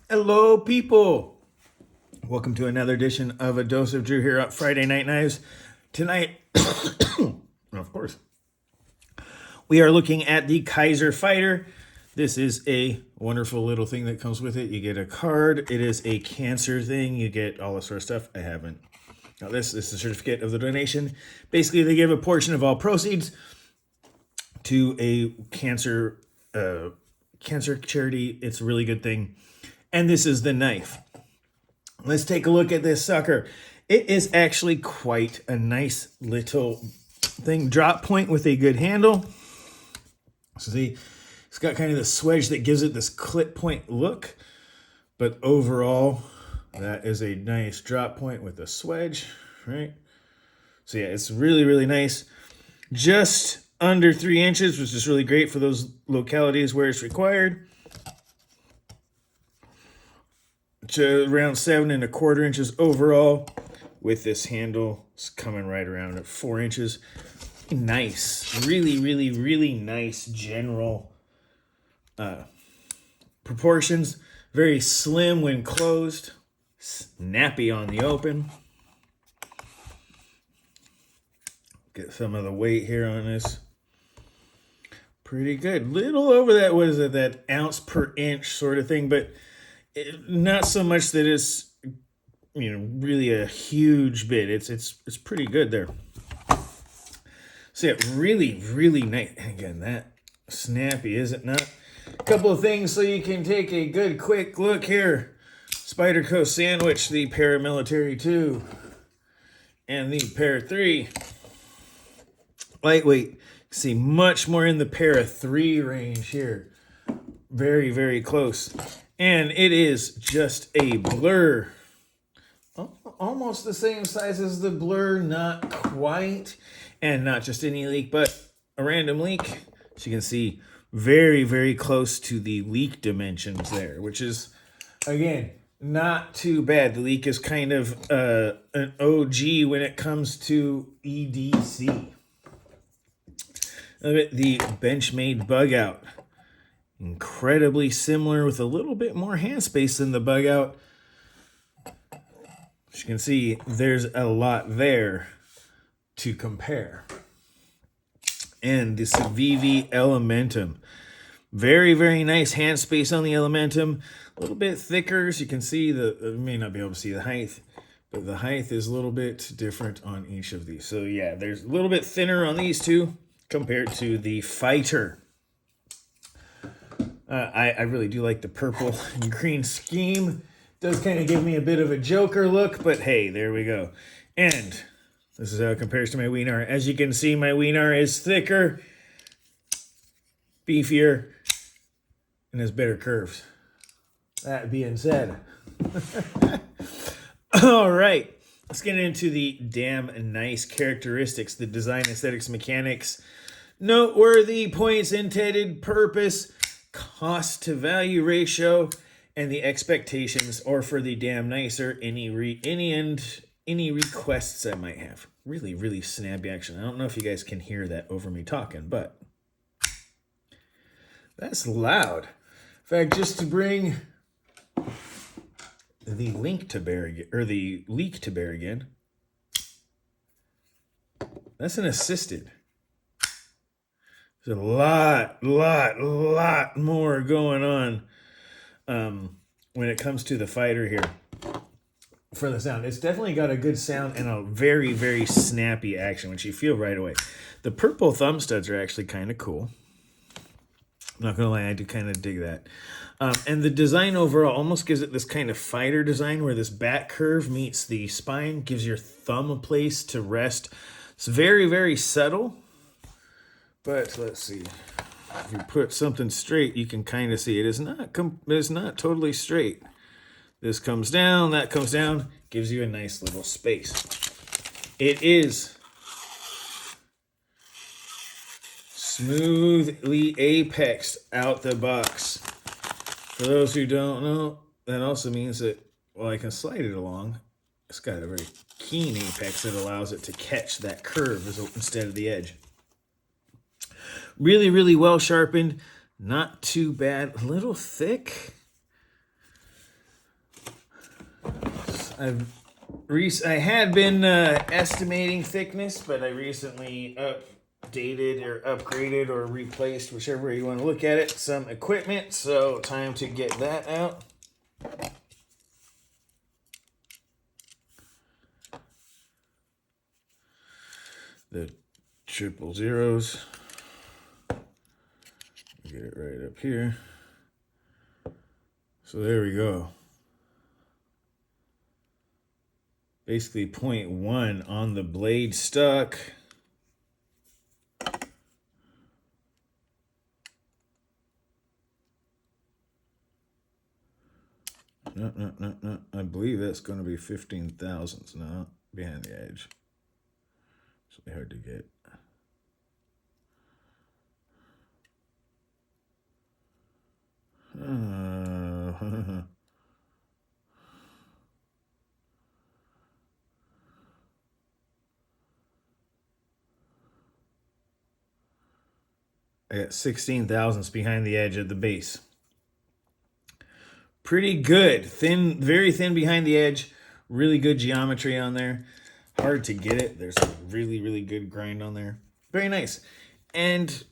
Hello, people. Welcome to another edition of A Dose of Drew here on Friday Night Knives. Tonight, of course, we are looking at the Kizer Fighter. This is a wonderful little thing that comes with it. You get a card. It is a cancer thing. You get all this sort of stuff. I haven't. Now, this is the certificate of the donation. Basically, they give a portion of all proceeds to a cancer charity. It's a really good thing. And this is the knife. Let's take a look at this sucker. It is actually quite a nice little thing. Drop point with a good handle. So see, it's got kind of the swedge that gives it this clip point look. But overall, that is a nice drop point with a swedge, right? So yeah, it's really, really nice. Just under 3 inches, which is really great for those localities where it's required. To around 7 1/4 inches overall, with this handle it's coming right around at 4 inches. Nice, really, really, really nice general proportions. Very slim when closed, snappy on the open. Get some of the weight here on this. Pretty good. Little over that, what is it, that ounce per inch sort of thing, but not so much that it's, really a huge bit. It's pretty good there. So yeah, really, really nice. And again, that snappy, is it not? A couple of things so you can take a good quick look here. Spyderco Sandwich, the Paramilitary 2, and the Para 3. Lightweight. See much more in the Para 3 range here. Very, very close. And it is just a blur. Almost the same size as the blur, not quite. And not just any leak, but a random leak. As you can see, very, very close to the leak dimensions there, which is, again, not too bad. The leak is kind of an OG when it comes to EDC. Look at the Benchmade bug out. Incredibly similar with a little bit more hand space than the bug out. As you can see, there's a lot there to compare. And this VV Elementum. Very, very nice hand space on the Elementum. A little bit thicker, as you can see. You may not be able to see the height, but the height is a little bit different on each of these. So yeah, there's a little bit thinner on these two compared to the Fighter. I really do like the purple and green scheme. Does kind of give me a bit of a Joker look, but hey, there we go. And this is how it compares to my Wiener. As you can see, my Wiener is thicker, beefier, and has better curves. That being said, all right, let's get into the damn nice characteristics, the design, aesthetics, mechanics, noteworthy points, intended purpose, cost to value ratio, and the expectations, or for the damn nicer, any requests I might have. Really, really snappy action. I don't know if you guys can hear that over me talking, but that's loud. In fact, just to bring the link to bear again, or the leak to bear again, that's an assisted. There's a lot more going on when it comes to the Fighter here for the sound. It's definitely got a good sound and a very, very snappy action, which you feel right away. The purple thumb studs are actually kind of cool. I'm not going to lie, I do kind of dig that. And the design overall almost gives it this kind of Fighter design where this back curve meets the spine, gives your thumb a place to rest. It's very, very subtle. But let's see, if you put something straight, you can kind of see it is not totally straight. This comes down, that comes down, gives you a nice little space. It is smoothly apexed out the box. For those who don't know, that also means that, well, I can slide it along. It's got a very keen apex that allows it to catch that curve instead of the edge. Really, really well sharpened. Not too bad. A little thick. I had been estimating thickness, but I recently updated or upgraded or replaced, whichever way you want to look at it, some equipment. So time to get that out. The 000s. Get it right up here. So there we go. Basically 0.1 on the blade stuck. No. I believe that's going to be 15 thousandths now behind the edge. It's really hard to get. I got 16 thousandths behind the edge of the base. Pretty good. Thin, very thin behind the edge. Really good geometry on there. Hard to get it. There's a really, really good grind on there. Very nice. And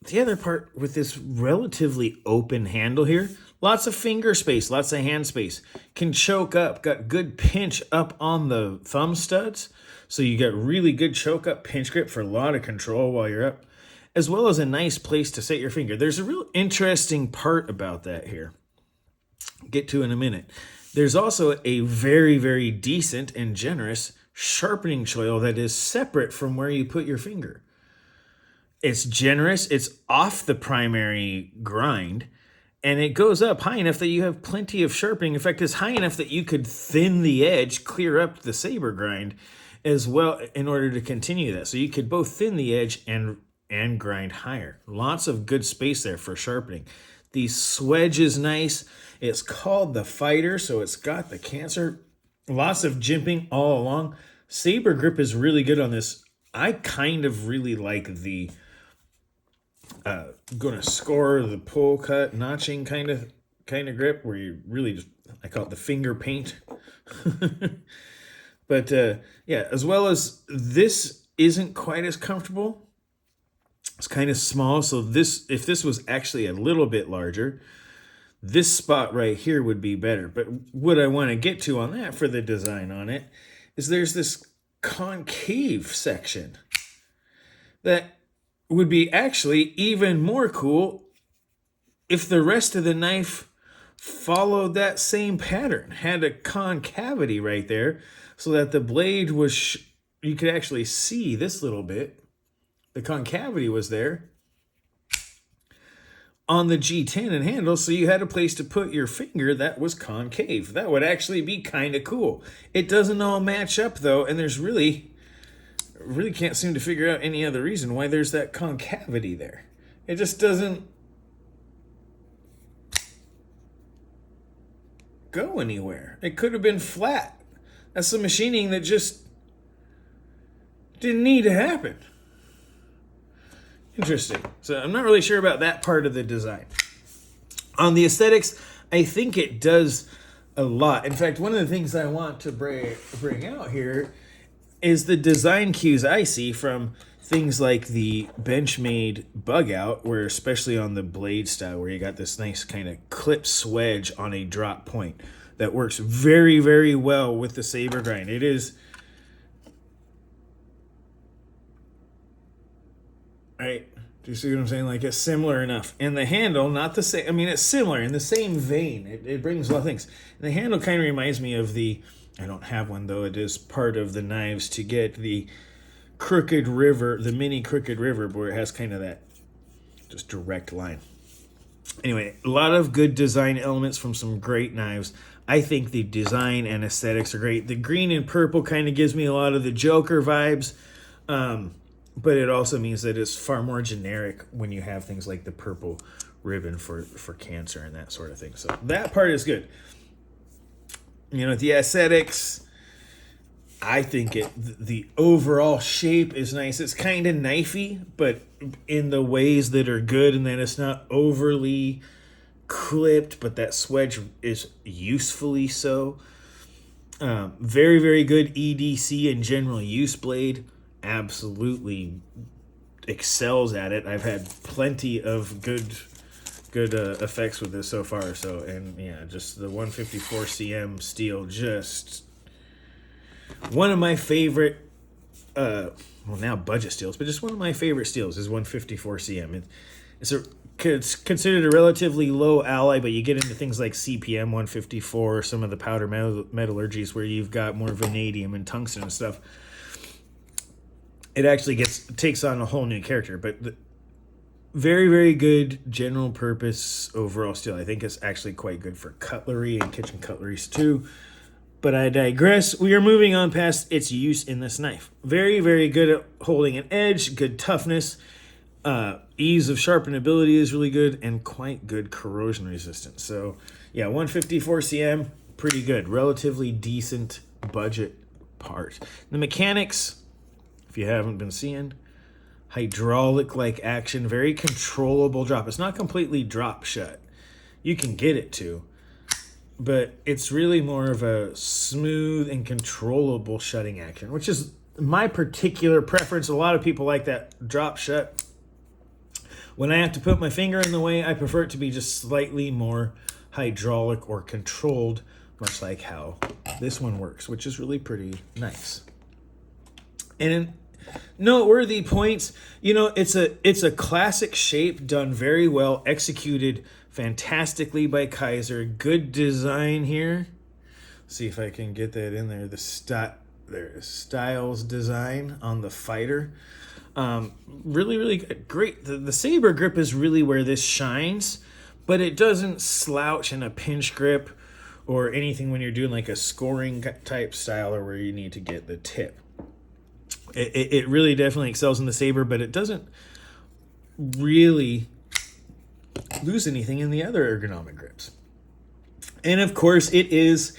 the other part with this relatively open handle here, lots of finger space, lots of hand space. Can choke up. Got good pinch up on the thumb studs. So you got really good choke up pinch grip for a lot of control while you're up, as well as a nice place to set your finger. There's a real interesting part about that here. Get to in a minute. There's also a very, very decent and generous sharpening choil that is separate from where you put your finger. It's generous, it's off the primary grind, and it goes up high enough that you have plenty of sharpening. In fact, it's high enough that you could thin the edge, clear up the saber grind as well in order to continue that. So you could both thin the edge and grind higher. Lots of good space there for sharpening. The swedge is nice. It's called the Fighter, so it's got the cancer. Lots of jimping all along. Saber grip is really good on this. I kind of really like the gonna score the pull cut notching kind of grip where you really just, I call it the finger paint. But yeah, as well as this isn't quite as comfortable. It's kind of small, so this, if this was actually a little bit larger, this spot right here would be better. But what I want to get to on that for the design on it is there's this concave section that would be actually even more cool if the rest of the knife followed that same pattern, had a concavity right there so that the blade was, you could actually see this little bit. The concavity was there on the G10 and handle, so you had a place to put your finger that was concave. That would actually be kind of cool. It doesn't all match up though, and there's really can't seem to figure out any other reason why there's that concavity there. It just doesn't go anywhere. It could have been flat. That's some machining that just didn't need to happen. Interesting. So I'm not really sure about that part of the design. On the aesthetics, I think it does a lot. In fact, one of the things I want to bring out here is the design cues I see from things like the Benchmade bug out, where especially on the blade style, where you got this nice kind of clip swedge on a drop point that works very, very well with the saber grind. It is, right? Do you see what I'm saying? Like, it's similar enough. And the handle, not the same. I mean, it's similar in the same vein. It brings a lot of things. And the handle kind of reminds me of the, I don't have one though. It is part of the knives to get the Crooked River, the mini Crooked River, where it has kind of that just direct line. Anyway, a lot of good design elements from some great knives. I think the design and aesthetics are great. The green and purple kind of gives me a lot of the Joker vibes. But it also means that it's far more generic when you have things like the purple ribbon for cancer and that sort of thing. So that part is good. You know, the aesthetics, I think the overall shape is nice. It's kind of knifey, but in the ways that are good, and that it's not overly clipped, but that swedge is usefully so. Very, very good EDC and general use blade. Absolutely excels at it. I've had plenty of good effects with this so far. So, and yeah, just the 154 cm steel, just one of my favorite, well, now budget steels, but just one of my favorite steels is 154 cm. It's considered a relatively low alloy, but you get into things like CPM 154, some of the powder metallurgies where you've got more vanadium and tungsten and stuff. It actually takes on a whole new character, but very, very good general purpose overall steel. I think it's actually quite good for cutlery and kitchen cutleries too. But I digress. We are moving on past its use in this knife. Very, very good at holding an edge, good toughness, ease of sharpenability is really good, and quite good corrosion resistance. So yeah, 154 cm, pretty good. Relatively decent budget part. The mechanics, if you haven't been seeing, hydraulic-like action, very controllable drop. It's not completely drop shut. You can get it to, but it's really more of a smooth and controllable shutting action, which is my particular preference. A lot of people like that drop shut. When I have to put my finger in the way, I prefer it to be just slightly more hydraulic or controlled, much like how this one works, which is really pretty nice. And in noteworthy points, you know, it's a classic shape done very well, executed fantastically by Kizer. Good design here. See if I can get that in there. There's Styles Design on the Fighter. Really, really good. Great. The saber grip is really where this shines, but it doesn't slouch in a pinch grip or anything when you're doing like a scoring type style or where you need to get the tip. It really definitely excels in the saber, but it doesn't really lose anything in the other ergonomic grips. And of course, it is,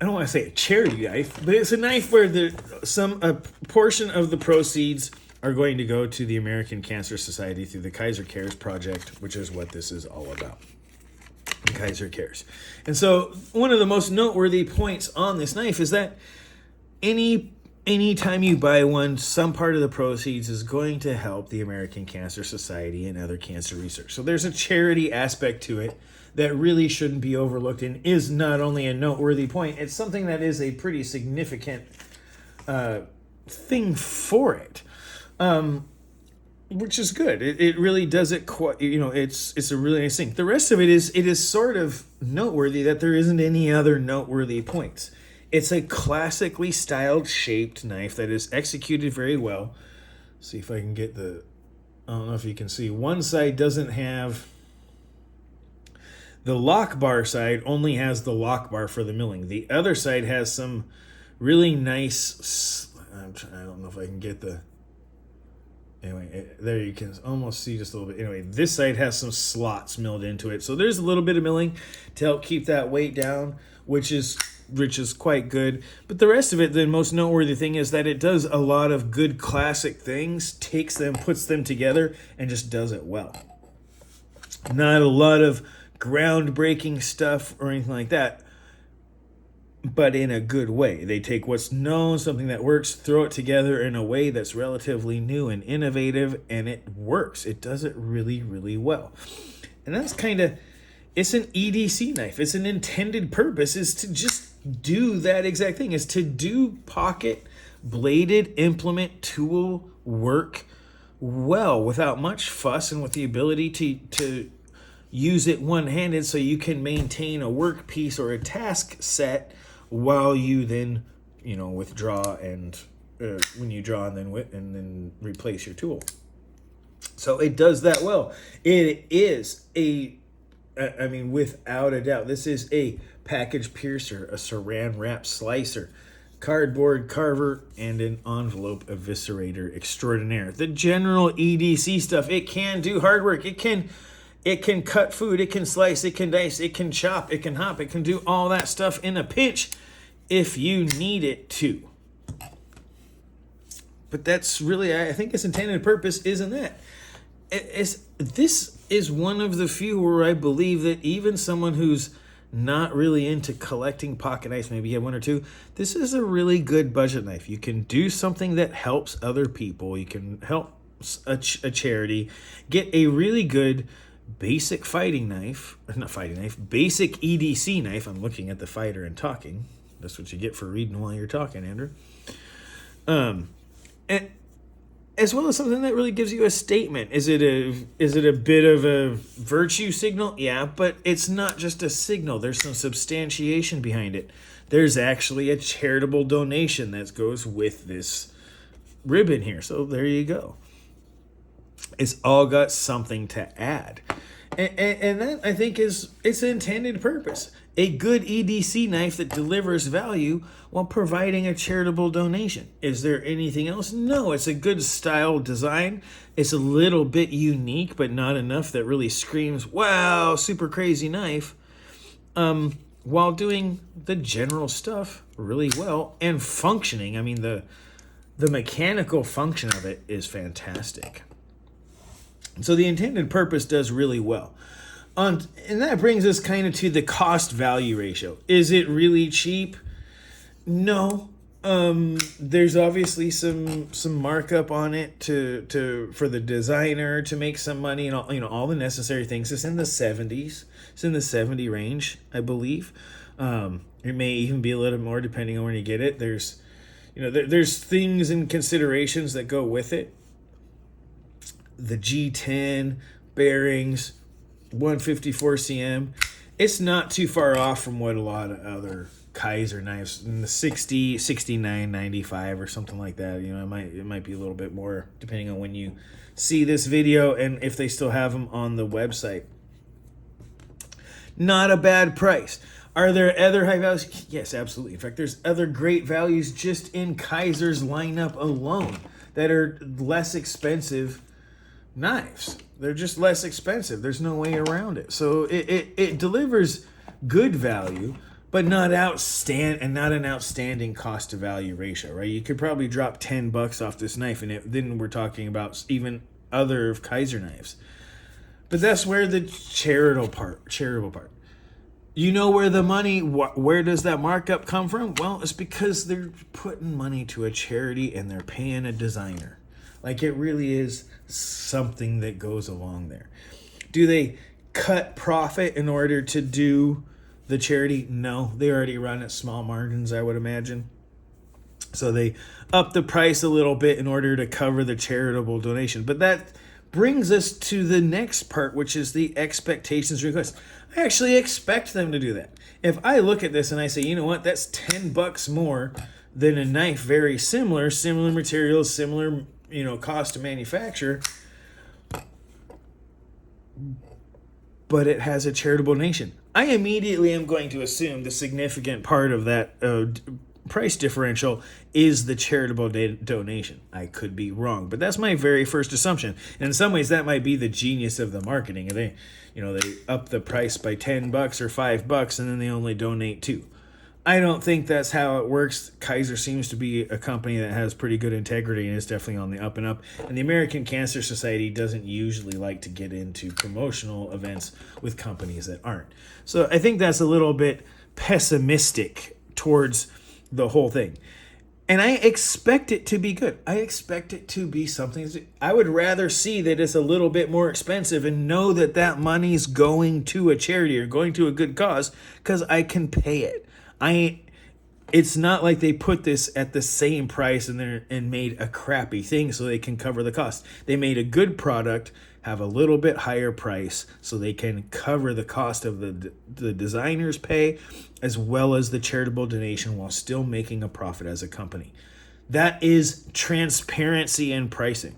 I don't want to say a charity knife, but it's a knife where a portion of the proceeds are going to go to the American Cancer Society through the Kizer Cares project, which is what this is all about. Kizer Cares. And so one of the most noteworthy points on this knife is that anytime you buy one, some part of the proceeds is going to help the American Cancer Society and other cancer research. So there's a charity aspect to it that really shouldn't be overlooked and is not only a noteworthy point, it's something that is a pretty significant thing for it, which is good. It really does it quite, you know, it's a really nice thing. The rest of it is sort of noteworthy that there isn't any other noteworthy points. It's a classically styled shaped knife that is executed very well. See if I can get I don't know if you can see. One side doesn't have, the lock bar side only has the lock bar for the milling. The other side has some really nice, I don't know if I can get anyway, there you can almost see just a little bit. Anyway, this side has some slots milled into it. So there's a little bit of milling to help keep that weight down, which is quite good. But the rest of it, the most noteworthy thing is that it does a lot of good classic things, takes them, puts them together, and just does it well. Not a lot of groundbreaking stuff or anything like that, but in a good way. They take what's known, something that works, throw it together in a way that's relatively new and innovative, and it works. It does it really, really well. And that's it's an EDC knife. Its an intended purpose is to just do that exact thing, is to do pocket bladed implement tool work well without much fuss and with the ability to use it one-handed so you can maintain a work piece or a task set while you then, you know, withdraw and when you draw and then replace your tool. So it does that well. It is I mean, without a doubt, this is a package piercer, a saran wrap slicer, cardboard carver, and an envelope eviscerator extraordinaire. The general EDC stuff, it can do hard work. It can cut food, it can slice, it can dice, it can chop, it can hop, it can do all that stuff in a pinch if you need it to. But that's really, I think its intended purpose isn't that. This is one of the few where I believe that even someone who's not really into collecting pocket knives, maybe you have one or two, this is a really good budget knife. You can do something that helps other people. You can help a charity, get a really good basic fighting knife, not fighting knife, basic EDC knife. I'm looking at the fighter and talking. That's what you get for reading while you're talking, Andrew. And as well as something that really gives you a statement. Is it a bit of a virtue signal? Yeah, but it's not just a signal. There's some substantiation behind it. There's actually a charitable donation that goes with this ribbon here. So there you go. It's all got something to add. And that, I think, is its intended purpose. A good EDC knife that delivers value while providing a charitable donation. Is there anything else? No, it's a good style design. It's a little bit unique, but not enough that really screams, wow, super crazy knife. While doing the general stuff really well and functioning. I mean, the mechanical function of it is fantastic. So the intended purpose does really well. And that brings us kind of to the cost value ratio. Is it really cheap? No. There's obviously some markup on it for the designer to make some money and all the necessary things. It's in the 70s. It's in the 70 range, I believe. It may even be a little more depending on where you get it. There's things and considerations that go with it. The G10 bearings, 154 cm. It's not too far off from what a lot of other Kizer knives in the 60, 69, 95 or something like that. It might be a little bit more depending on when you see this video and if they still have them on the website. Not a bad price. Are there other high values? Yes, absolutely. In fact, there's other great values just in Kizer's lineup alone that are less expensive knives. They're just less expensive. There's no way around it. So it delivers good value, but not an outstanding cost to value ratio, right? You could probably drop $10 off this knife, and then we're talking about even other Kizer knives. But that's where the charitable part. You know where the money, where does that markup come from? Well, it's because they're putting money to a charity and they're paying a designer. Like, it really is something that goes along there. Do they cut profit in order to do the charity? No, they already run at small margins, I would imagine. So they up the price a little bit in order to cover the charitable donation. But that brings us to the next part, which is the expectations request. I actually expect them to do that. If I look at this and I say, you know what, that's $10 more than a knife very similar materials, similar cost to manufacture, but it has a charitable donation, I immediately am going to assume the significant part of that price differential is the charitable donation. I could be wrong, but that's my very first assumption. And in some ways, that might be the genius of the marketing. They up the price by $10 or $5, and then they only donate $2. I don't think that's how it works. Kizer seems to be a company that has pretty good integrity and is definitely on the up and up. And the American Cancer Society doesn't usually like to get into promotional events with companies that aren't. So I think that's a little bit pessimistic towards the whole thing. And I expect it to be good. I expect it to be something. I would rather see that it's a little bit more expensive and know that that money's going to a charity or going to a good cause because I can pay it. It's not like they put this at the same price and made a crappy thing so they can cover the cost. They made a good product, have a little bit higher price so they can cover the cost of the designer's pay as well as the charitable donation while still making a profit as a company. That is transparency in pricing.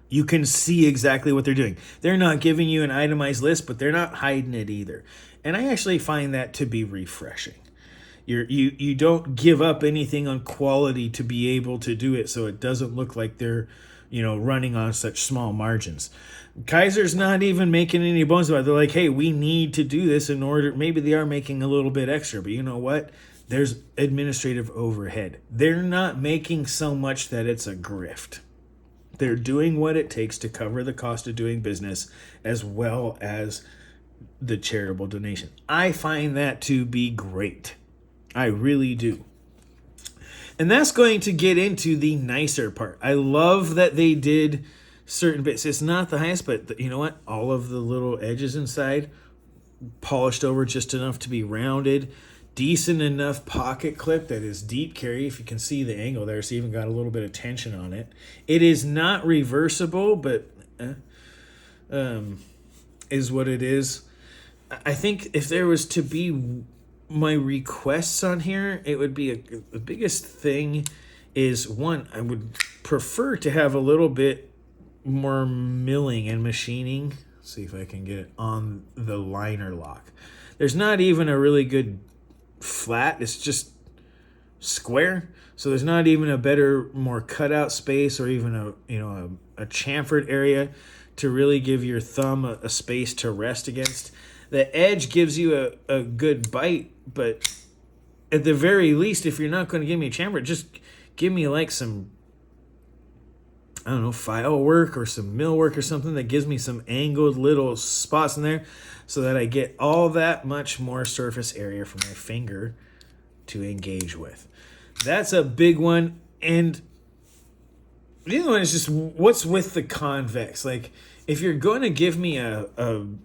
You can see exactly what they're doing. They're not giving you an itemized list, but they're not hiding it either. And I actually find that to be refreshing. You don't give up anything on quality to be able to do it so it doesn't look like they're running on such small margins. Kizer's not even making any bones about it. They're like, hey, we need to do this in order. Maybe they are making a little bit extra, but you know what? There's administrative overhead. They're not making so much that it's a grift. They're doing what it takes to cover the cost of doing business as well as the charitable donation. I find that to be great. I really do. And that's going to get into the nicer part. I love that they did certain bits. It's not the highest, but you know what? All of the little edges inside polished over just enough to be rounded. Decent enough pocket clip that is deep carry. If you can see the angle there, it's even got a little bit of tension on it. It is not reversible, but is what it is. I think if there was to be my requests on here, it would be the biggest thing is, one, I would prefer to have a little bit more milling and machining. Let's see if I can get it on the liner lock. There's not even a really good flat. It's just square. So there's not even a better, more cutout space or even a chamfered area to really give your thumb a space to rest against. The edge gives you a good bite, but at the very least, if you're not going to give me a chamfer, just give me like some, I don't know, file work or some mill work or something that gives me some angled little spots in there so that I get all that much more surface area for my finger to engage with. That's a big one. And the other one is just what's with the convex. Like, if you're going to give me a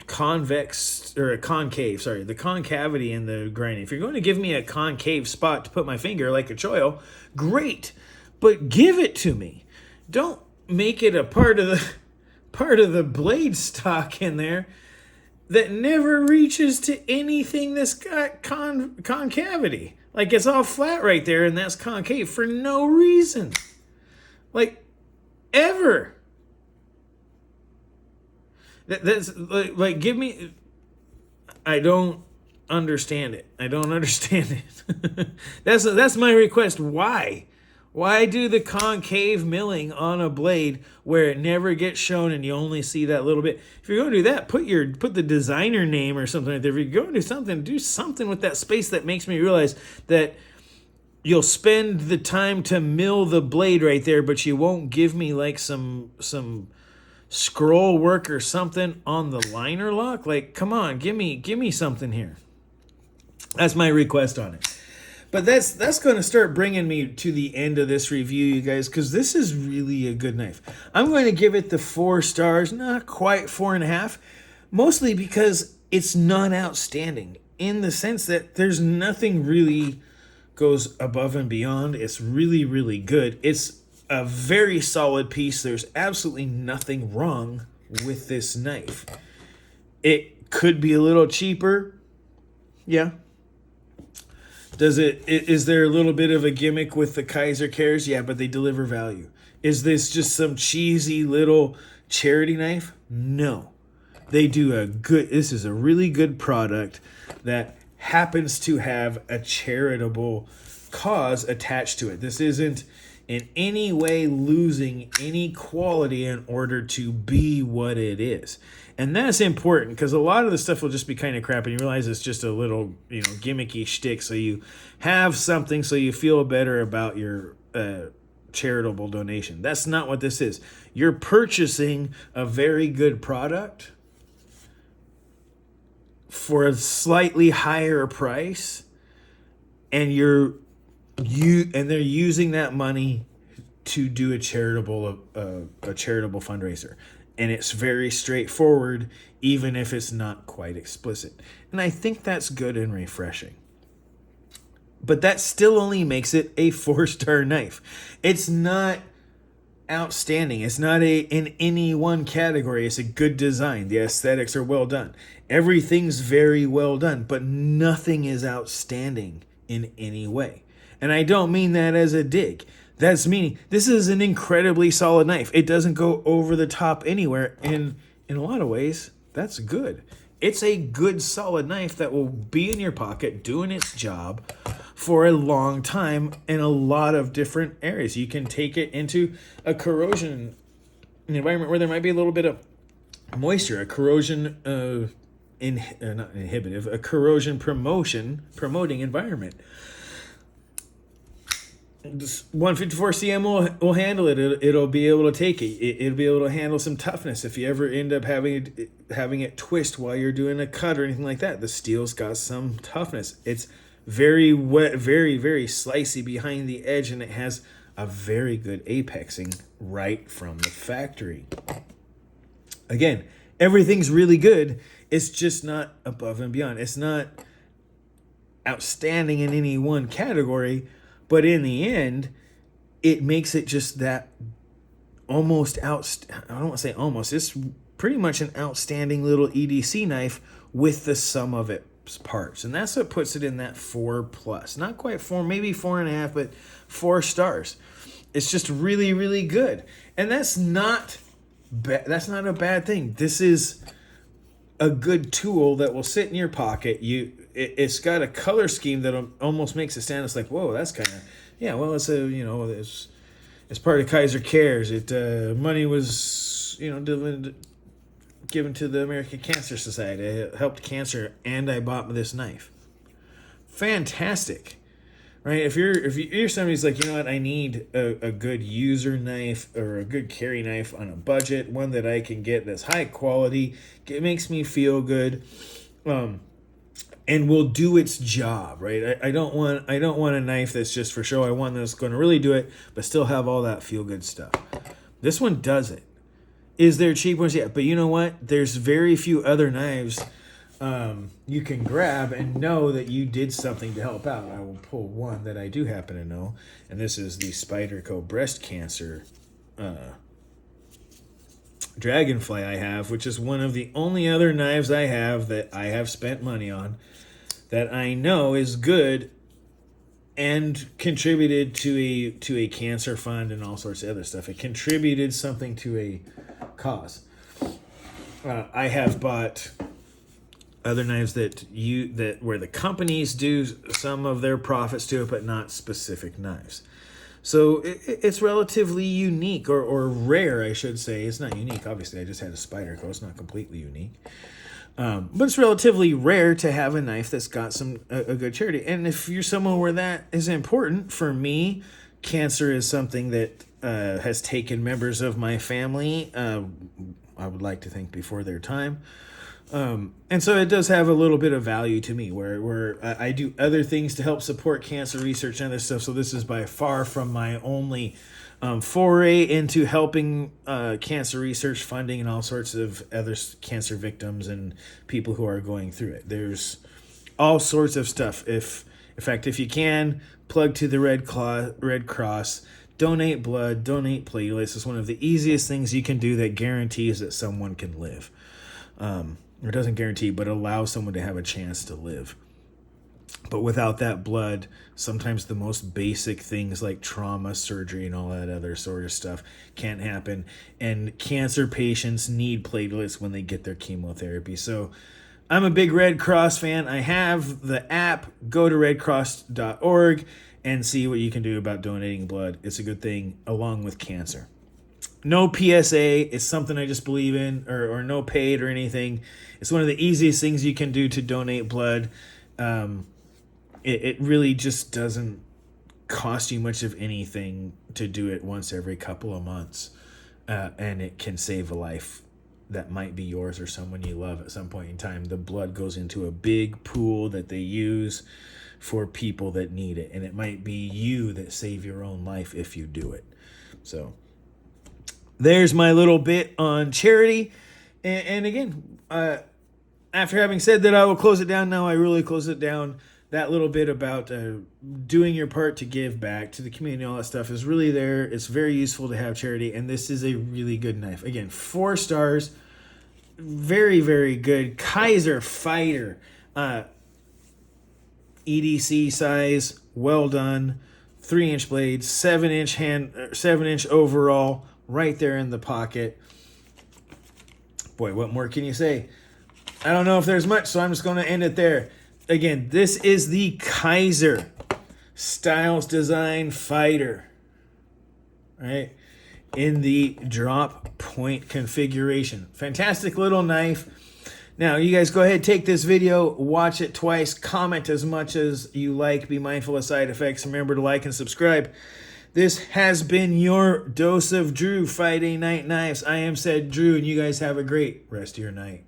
convex or a concave, the concavity in the grinding, if you're going to give me a concave spot to put my finger like a choil, great, but give it to me. Don't make it a part of the blade stock in there that never reaches to anything that's got concavity. Like, it's all flat right there and that's concave for no reason. Like, ever. That's like, give me. I don't understand it. That's my request. Why? Why do the concave milling on a blade where it never gets shown and you only see that little bit? If you're going to do that, put the designer name or something like that. If you're going to do something with that space that makes me realize that you'll spend the time to mill the blade right there, but you won't give me like some scroll work or something on the liner lock. Like, come on, give me something here. That's my request on it. But that's going to start bringing me to the end of this review, you guys, because this is really a good knife. I'm going to give it the 4 stars, not quite 4.5, mostly because it's not outstanding in the sense that there's nothing really goes above and beyond. It's really, really good. It's a very solid piece. There's absolutely nothing wrong with this knife. It could be a little cheaper. Yeah. Is there a little bit of a gimmick with the Kizer Cares? Yeah, but they deliver value. Is this just some cheesy little charity knife? No. They do this is a really good product that happens to have a charitable cause attached to it. This isn't in any way losing any quality in order to be what it is. And that's important because a lot of the stuff will just be kind of crap and you realize it's just a little, gimmicky shtick. So you have something so you feel better about your charitable donation. That's not what this is. You're purchasing a very good product for a slightly higher price, and they're using that money to do a charitable fundraiser. And it's very straightforward, even if it's not quite explicit. And I think that's good and refreshing. But that still only makes it a 4-star knife. It's not outstanding. It's not in any one category. It's a good design. The aesthetics are well done. Everything's very well done, but nothing is outstanding in any way. And I don't mean that as a dig. That's meaning this is an incredibly solid knife. It doesn't go over the top anywhere. And in a lot of ways, that's good. It's a good, solid knife that will be in your pocket doing its job for a long time in a lot of different areas. You can take it into a corrosion environment where there might be a little bit of moisture, a corrosion not inhibitive, a corrosion promoting environment. this 154 cm will handle it. It'll be able to take it. It'll be able to handle some toughness if you ever end up having it twist while you're doing a cut or anything like that. The steel's got some toughness. It's very wet, very, very slicey behind the edge, and it has a very good apexing right from the factory. Again, everything's really good. It's just not above and beyond. It's not outstanding in any one category, but in the end, it makes it just that almost I don't want to say almost. It's pretty much an outstanding little EDC knife with the sum of its parts, and that's what puts it in that 4+. Not quite 4, maybe 4.5, but 4 stars. It's just really, really good, and that's not a bad thing. This is a good tool that will sit in your pocket. It's got a color scheme that almost makes it stand. It's like, whoa, that's kind of, yeah. Well, it's it's part of Kizer Cares. Money was given to the American Cancer Society. It helped cancer, and I bought this knife. Fantastic. Right, if you're somebody who's like, you know what, I need a good user knife or a good carry knife on a budget, one that I can get that's high quality, it makes me feel good, and will do its job. Right, I don't want a knife that's just for show. I want one that's going to really do it, but still have all that feel good stuff. This one does it. Is there cheap ones? Yeah, but you know what? There's very few other knives you can grab and know that you did something to help out. I will pull one that I do happen to know, and this is the Spyderco breast cancer dragonfly I have, which is one of the only other knives I have that I have spent money on that I know is good and contributed to a cancer fund and all sorts of other stuff. It contributed something to a cause. I have bought other knives that where the companies do some of their profits to it, but not specific knives. So it's relatively unique or rare, I should say. It's not unique. Obviously, I just had a Spyderco. It's not completely unique. But it's relatively rare to have a knife that's got a good charity. And if you're someone where that is important, for me, cancer is something that has taken members of my family, I would like to think before their time. And so it does have a little bit of value to me where I do other things to help support cancer research and other stuff. So this is by far from my only foray into helping cancer research funding and all sorts of other cancer victims and people who are going through it. There's all sorts of stuff. In fact, if you can, plug to the Red Cross, donate blood, donate platelets. It's one of the easiest things you can do that guarantees that someone can live. Or doesn't guarantee, but allows someone to have a chance to live. But without that blood, sometimes the most basic things like trauma, surgery, and all that other sort of stuff can't happen. And cancer patients need platelets when they get their chemotherapy. So I'm a big Red Cross fan. I have the app. Go to redcross.org and see what you can do about donating blood. It's a good thing along with cancer. No PSA. It's something I just believe in, or no paid or anything. It's one of the easiest things you can do to donate blood. It really just doesn't cost you much of anything to do it once every couple of months. And it can save a life that might be yours or someone you love at some point in time. The blood goes into a big pool that they use for people that need it. And it might be you that save your own life if you do it. So there's my little bit on charity. And again, after having said that, I will close it down. Now I really close it down. That little bit about doing your part to give back to the community, all that stuff is really there. It's very useful to have charity. And this is a really good knife. Again, 4 stars. Very, very good. Kizer Fighter. EDC size. Well done. 3-inch blades. 7-inch overall. Right there in the pocket. Boy, what more can you say? I don't know if there's much, so I'm just going to end it there. Again, this is the Kizer Styles Design Fighter. Right? In the drop point configuration. Fantastic little knife. Now, you guys go ahead, take this video, watch it twice, comment as much as you like, be mindful of side effects, remember to like and subscribe. This has been your dose of Drew Friday Night Knives. I am said Drew, and you guys have a great rest of your night.